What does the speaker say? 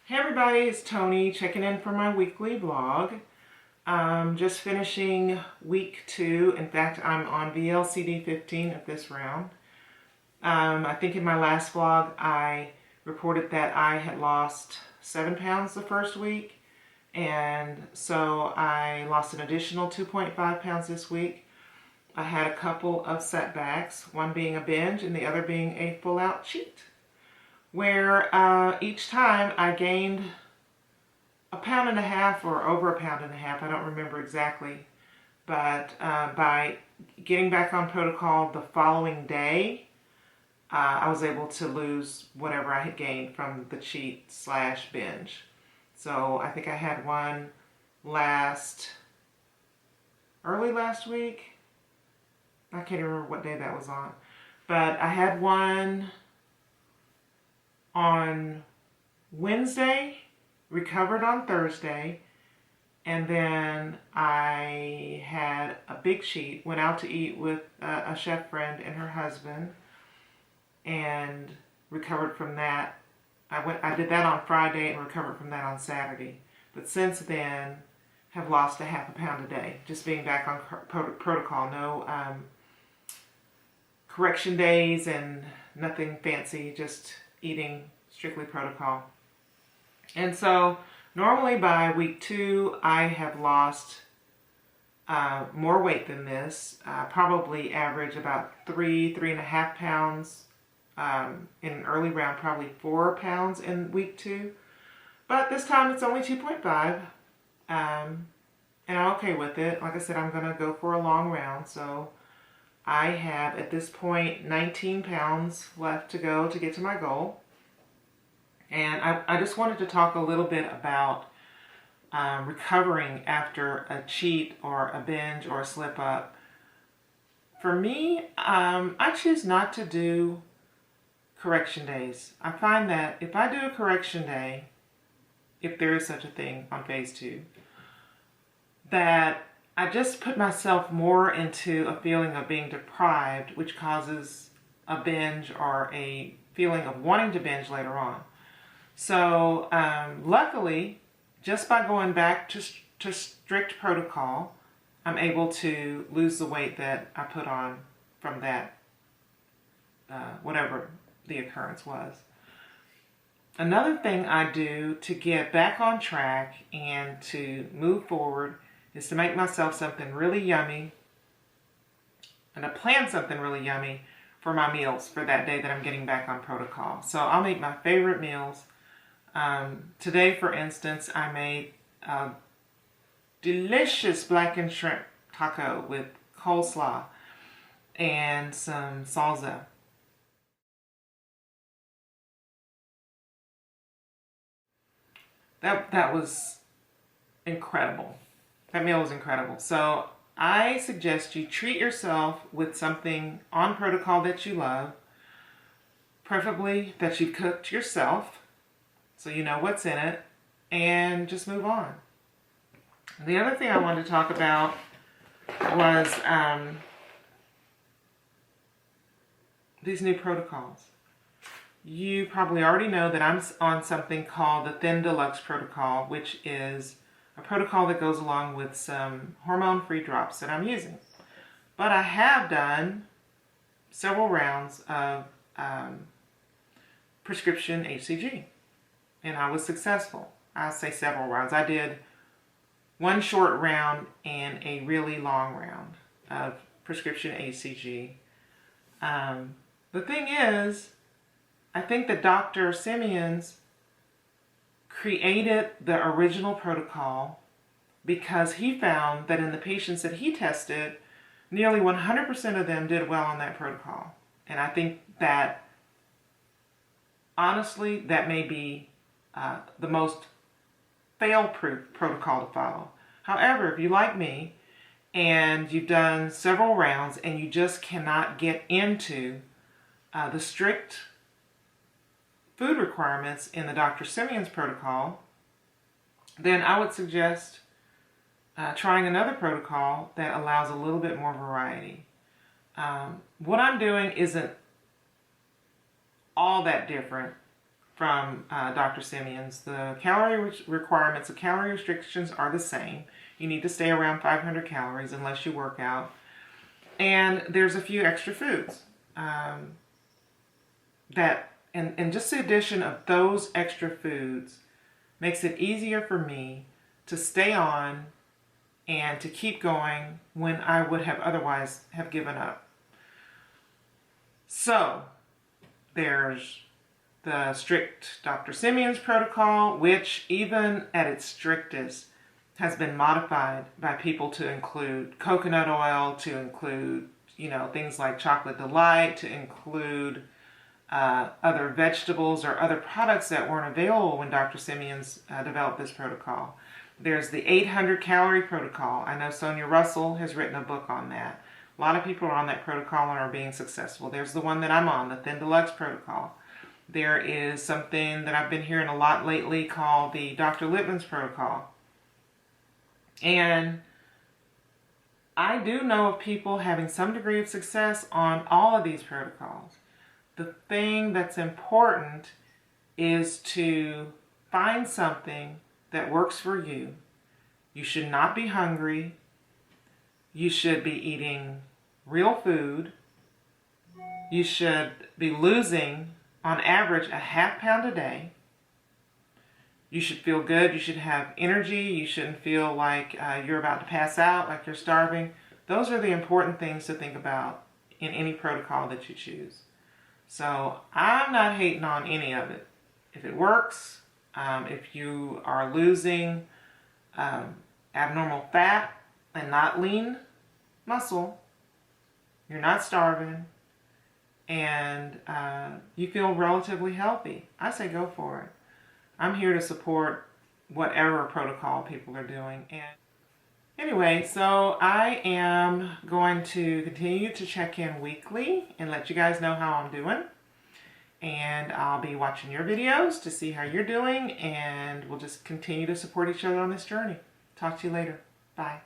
Hey everybody, it's Tony checking in for my weekly vlog. Just finishing week 2. In fact, I'm on VLCD 15 of this round. I think in my last vlog I reported that I had lost 7 pounds the first week, and so I lost an additional 2.5 pounds this week. I had a couple of setbacks, one being a binge and the other being a full-out cheat, where each time I gained a pound and a half or over a pound and a half. I don't remember exactly, but by getting back on protocol the following day, I was able to lose whatever I had gained from the cheat / binge. So I think I had one early last week. I can't remember what day that was on, but I had one on Wednesday, recovered on Thursday, and then I had a big cheat, went out to eat with a chef friend and her husband, and recovered from that. I did that on Friday and recovered from that on Saturday. But since then, have lost a half a pound a day, just being back on protocol. No correction days and nothing fancy, just eating strictly protocol. And so normally by week 2 I have lost more weight than this, probably average about 3.5 pounds in an early round, probably 4 pounds in week 2, but this time it's only 2.5, and I'm okay with it. Like I said, I'm gonna go for a long round, so I have at this point 19 pounds left to go to get to my goal. And I just wanted to talk a little bit about recovering after a cheat or a binge or a slip up. For me, I choose not to do correction days. I find that if I do a correction day, if there is such a thing on phase 2, that I just put myself more into a feeling of being deprived, which causes a binge or a feeling of wanting to binge later on. So luckily, just by going back to strict protocol, I'm able to lose the weight that I put on from that, whatever the occurrence was. Another thing I do to get back on track and to move forward is to make myself something really yummy, and to plan something really yummy for my meals for that day that I'm getting back on protocol. So I'll make my favorite meals. Today, for instance, I made a delicious blackened shrimp taco with coleslaw and some salsa. That was incredible. That meal was incredible. So I suggest you treat yourself with something on protocol that you love, preferably that you cooked yourself, so you know what's in it, and just move on. The other thing I wanted to talk about was these new protocols. You probably already know that I'm on something called the Thin Deluxe protocol, which is a protocol that goes along with some hormone-free drops that I'm using. But I have done several rounds of prescription HCG, and I was successful. I say several rounds. I did one short round and a really long round of prescription HCG. The thing is, I think that Dr. Simeon's created the original protocol because he found that in the patients that he tested, nearly 100% of them did well on that protocol. And I think that, honestly, that may be the most fail-proof protocol to follow. However, if you like me and you've done several rounds and you just cannot get into the strict food requirements in the Dr. Simeon's protocol, then I would suggest trying another protocol that allows a little bit more variety. What I'm doing isn't all that different from Dr. Simeon's. The calorie requirements, the calorie restrictions are the same. You need to stay around 500 calories unless you work out. And there's a few extra foods and just the addition of those extra foods makes it easier for me to stay on and to keep going when I would have otherwise have given up. So there's the strict Dr. Simeon's protocol, which even at its strictest has been modified by people to include coconut oil, to include, things like chocolate delight, to include other vegetables or other products that weren't available when Dr. Simeon's developed this protocol. There's the 800 calorie protocol. I know Sonia Russell has written a book on that. A lot of people are on that protocol and are being successful. There's the one that I'm on, the Thin Deluxe protocol. There is something that I've been hearing a lot lately called the Dr. Littman's protocol. And I do know of people having some degree of success on all of these protocols. The thing that's important is to find something that works for you. You should not be hungry. You should be eating real food. You should be losing, on average, a ½ pound a day. You should feel good. You should have energy. You shouldn't feel like you're about to pass out, like you're starving. Those are the important things to think about in any protocol that you choose. So I'm not hating on any of it. If it works, if you are losing abnormal fat and not lean muscle, you're not starving, and you feel relatively healthy, I say go for it. I'm here to support whatever protocol people are doing. And anyway, so I am going to continue to check in weekly and let you guys know how I'm doing. And I'll be watching your videos to see how you're doing, and we'll just continue to support each other on this journey. Talk to you later. Bye.